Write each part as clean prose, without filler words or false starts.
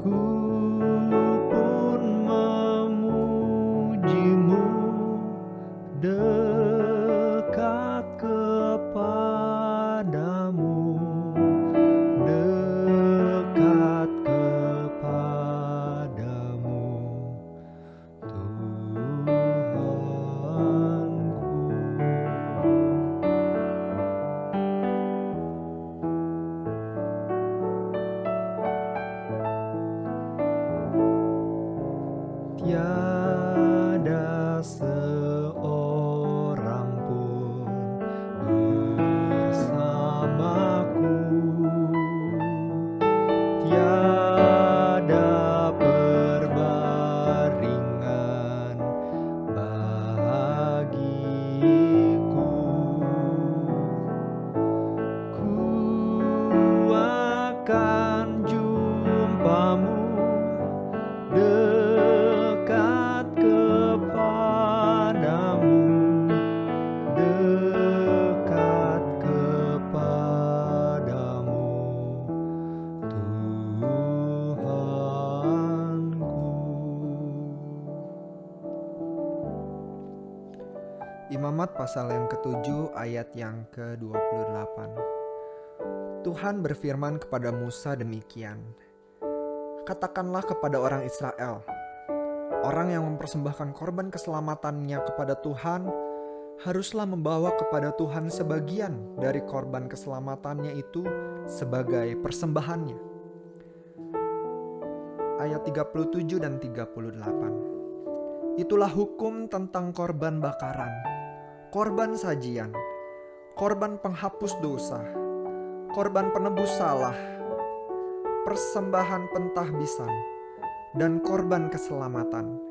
Ku pun memujimu, dekat kepadamu, dekat kepadamu, Tuhanku. Tiada seorang pun bersamaku, tiada perbaringan bagiku. Ku akan jumpamu, dekat kepadamu, dekat kepadamu, Tuhanku. Imamat pasal yang ke-7 ayat yang ke-28. Tuhan berfirman kepada Musa demikian, "Katakanlah kepada orang Israel, orang yang mempersembahkan korban keselamatannya kepada Tuhan, haruslah membawa kepada Tuhan sebagian dari korban keselamatannya itu sebagai persembahannya." Ayat 37 dan 38. Itulah hukum tentang korban bakaran, korban sajian, korban penghapus dosa, korban penebus salah, persembahan pentahbisan, dan korban keselamatan,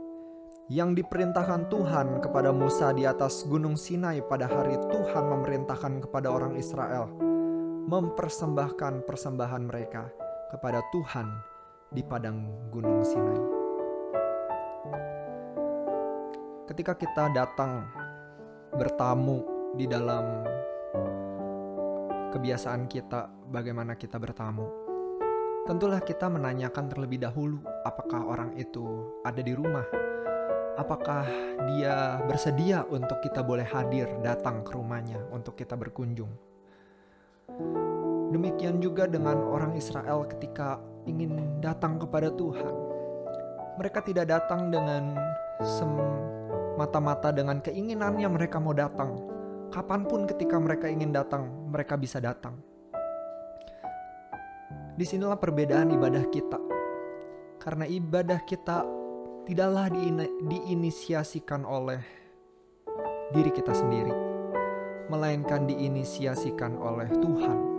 yang diperintahkan Tuhan kepada Musa di atas gunung Sinai pada hari Tuhan memerintahkan kepada orang Israel mempersembahkan persembahan mereka kepada Tuhan di padang gunung Sinai. Ketika kita datang bertamu di dalam kebiasaan kita, bagaimana kita bertamu, tentulah kita menanyakan terlebih dahulu apakah orang itu ada di rumah, apakah dia bersedia untuk kita boleh hadir datang ke rumahnya untuk kita berkunjung. Demikian juga dengan orang Israel ketika ingin datang kepada Tuhan. Mereka tidak datang dengan semata-mata dengan keinginannya mereka mau datang. Kapanpun ketika mereka ingin datang, mereka bisa datang. Disinilah perbedaan ibadah kita. Karena ibadah kita tidaklah diinisiasikan oleh diri kita sendiri, melainkan diinisiasikan oleh Tuhan.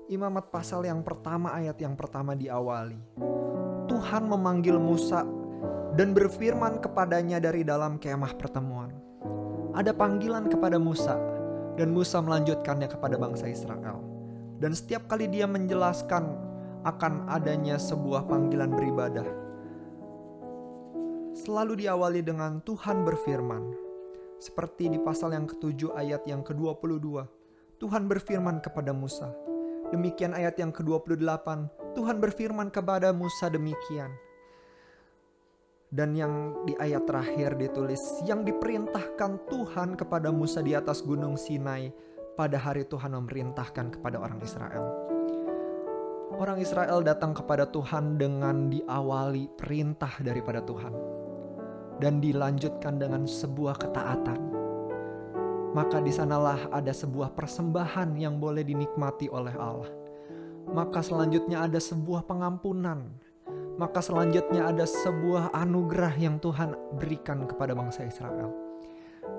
Imamat pasal yang pertama ayat yang pertama diawali, Tuhan memanggil Musa dan berfirman kepadanya dari dalam kemah pertemuan. Ada panggilan kepada Musa, dan Musa melanjutkannya kepada bangsa Israel. Dan setiap kali dia menjelaskan akan adanya sebuah panggilan beribadah, selalu diawali dengan Tuhan berfirman. Seperti di pasal yang ke-7 ayat yang ke-22, Tuhan berfirman kepada Musa. Demikian ayat yang ke-28, Tuhan berfirman kepada Musa demikian. Dan yang di ayat terakhir ditulis, yang diperintahkan Tuhan kepada Musa di atas gunung Sinai pada hari Tuhan memerintahkan kepada orang Israel. Orang Israel datang kepada Tuhan dengan diawali perintah daripada Tuhan dan dilanjutkan dengan sebuah ketaatan. Maka di sanalah ada sebuah persembahan yang boleh dinikmati oleh Allah. Maka selanjutnya ada sebuah pengampunan. Maka selanjutnya ada sebuah anugerah yang Tuhan berikan kepada bangsa Israel.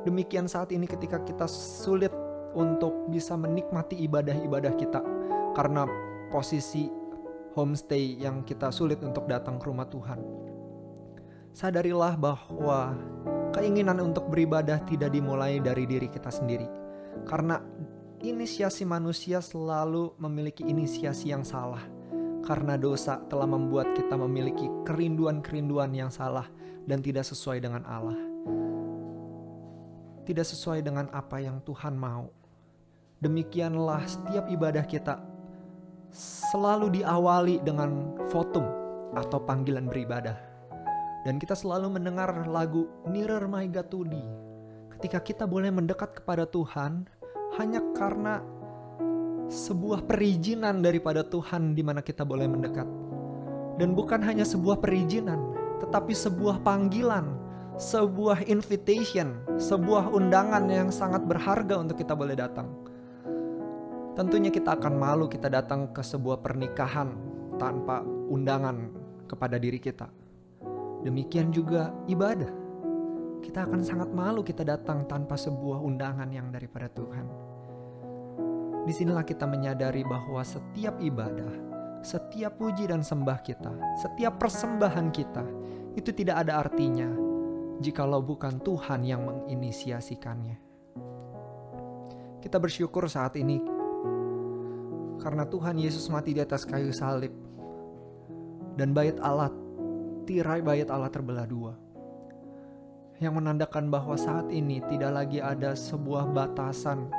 Demikian saat ini ketika kita sulit untuk bisa menikmati ibadah-ibadah kita karena posisi homestay yang kita sulit untuk datang ke rumah Tuhan. Sadarilah bahwa keinginan untuk beribadah tidak dimulai dari diri kita sendiri. Karena inisiasi manusia selalu memiliki inisiasi yang salah. Karena dosa telah membuat kita memiliki kerinduan-kerinduan yang salah dan tidak sesuai dengan Allah. Tidak sesuai dengan apa yang Tuhan mau. Demikianlah setiap ibadah kita selalu diawali dengan votum, atau panggilan beribadah. Dan kita selalu mendengar lagu Nearer My God to Thee. Ketika kita boleh mendekat kepada Tuhan hanya karena sebuah perizinan daripada Tuhan di mana kita boleh mendekat. Dan bukan hanya sebuah perizinan, tetapi sebuah panggilan, sebuah invitation, sebuah undangan yang sangat berharga untuk kita boleh datang. Tentunya kita akan malu kita datang ke sebuah pernikahan tanpa undangan kepada diri kita. Demikian juga ibadah. Kita akan sangat malu kita datang tanpa sebuah undangan yang daripada Tuhan. Disinilah kita menyadari bahwa setiap ibadah, setiap puji dan sembah kita, setiap persembahan kita, itu tidak ada artinya jikalau bukan Tuhan yang menginisiasikannya. Kita bersyukur saat ini karena Tuhan Yesus mati di atas kayu salib. Dan tirai bait Allah terbelah dua. Yang menandakan bahwa saat ini tidak lagi ada sebuah batasan.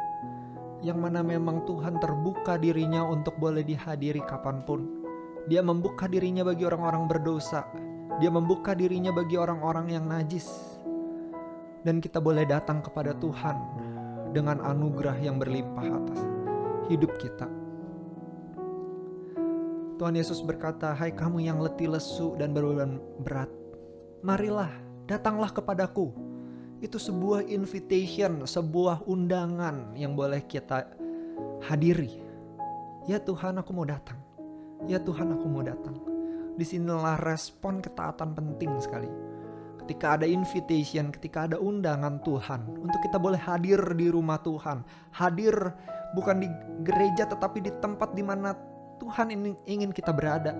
Yang mana memang Tuhan terbuka dirinya untuk boleh dihadiri kapanpun. Dia membuka dirinya bagi orang-orang berdosa. Dia membuka dirinya bagi orang-orang yang najis. Dan kita boleh datang kepada Tuhan dengan anugerah yang berlimpah atas hidup kita. Tuhan Yesus berkata, "Hai kamu yang letih lesu dan berbeban berat, marilah, datanglah kepadaku." Itu sebuah invitation, sebuah undangan yang boleh kita hadiri. Ya Tuhan, aku mau datang. Ya Tuhan, aku mau datang. Disinilah respon ketaatan penting sekali. Ketika ada invitation, ketika ada undangan Tuhan untuk kita boleh hadir di rumah Tuhan, hadir bukan di gereja tetapi di tempat di mana Tuhan ingin kita berada,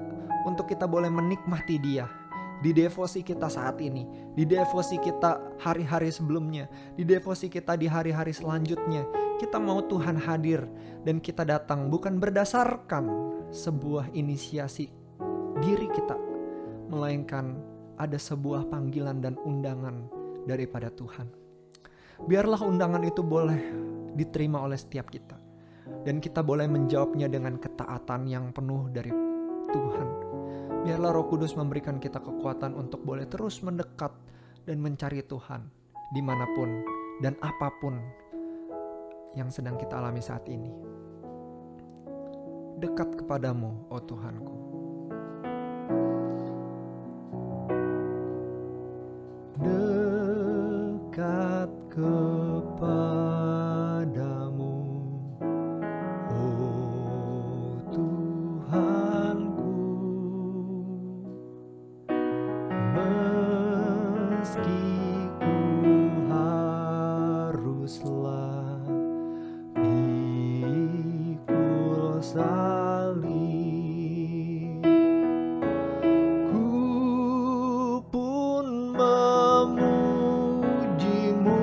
untuk kita boleh menikmati Dia di devosi kita saat ini, di devosi kita hari-hari sebelumnya, di devosi kita di hari-hari selanjutnya. Kita mau Tuhan hadir dan kita datang bukan berdasarkan sebuah inisiasi diri kita, melainkan ada sebuah panggilan dan undangan daripada Tuhan. Biarlah undangan itu boleh diterima oleh setiap kita. Dan kita boleh menjawabnya dengan ketaatan yang penuh dari Tuhan. Biarlah Roh Kudus memberikan kita kekuatan untuk boleh terus mendekat dan mencari Tuhan dimanapun dan apapun yang sedang kita alami saat ini. Dekat kepadamu, oh Tuhanku. Dekat kepadamu, meski ku haruslah pikul salib, ku pun memujimu.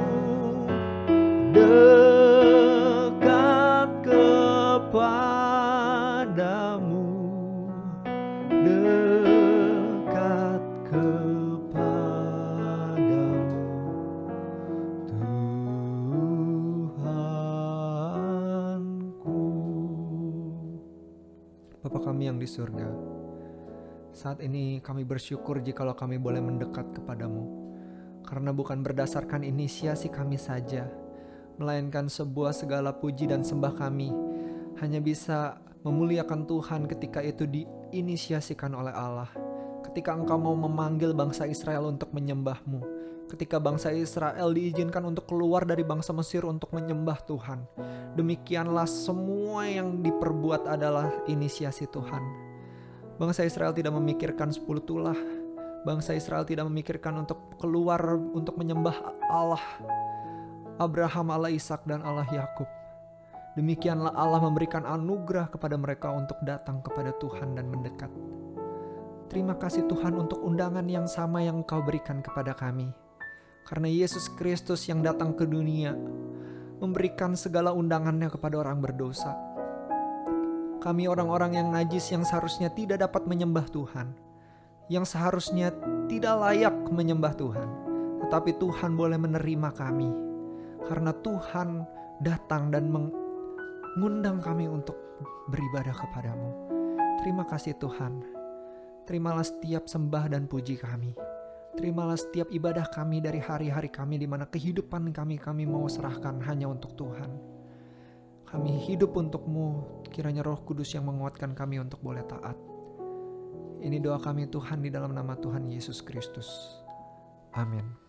Dekat kepadamu, dekat kepadamu, Tuhanku. Bapa kami yang di surga, saat ini kami bersyukur jikalau kami boleh mendekat kepadamu, karena bukan berdasarkan inisiasi kami saja, melainkan sebuah segala puji dan sembah kami hanya bisa memuliakan Tuhan ketika itu diinisiasikan oleh Allah. Ketika Engkau mau memanggil bangsa Israel untuk menyembah-Mu, ketika bangsa Israel diizinkan untuk keluar dari bangsa Mesir untuk menyembah Tuhan, demikianlah semua yang diperbuat adalah inisiasi Tuhan. Bangsa Israel tidak memikirkan 10 tulah. Bangsa Israel tidak memikirkan untuk keluar untuk menyembah Allah Abraham, Allah Ishak dan Allah Yakub. Demikianlah Allah memberikan anugerah kepada mereka untuk datang kepada Tuhan dan mendekat. Terima kasih Tuhan untuk undangan yang sama yang Engkau berikan kepada kami. Karena Yesus Kristus yang datang ke dunia memberikan segala undangannya kepada orang berdosa. Kami orang-orang yang najis yang seharusnya tidak dapat menyembah Tuhan, yang seharusnya tidak layak menyembah Tuhan, tetapi Tuhan boleh menerima kami karena Tuhan datang dan mengundang kami untuk beribadah kepadamu. Terima kasih Tuhan. Terimalah setiap sembah dan puji kami. Terimalah setiap ibadah kami dari hari-hari kami di mana kehidupan kami mau serahkan hanya untuk Tuhan. Kami hidup untuk-Mu, kiranya Roh Kudus yang menguatkan kami untuk boleh taat. Ini doa kami Tuhan di dalam nama Tuhan Yesus Kristus. Amin.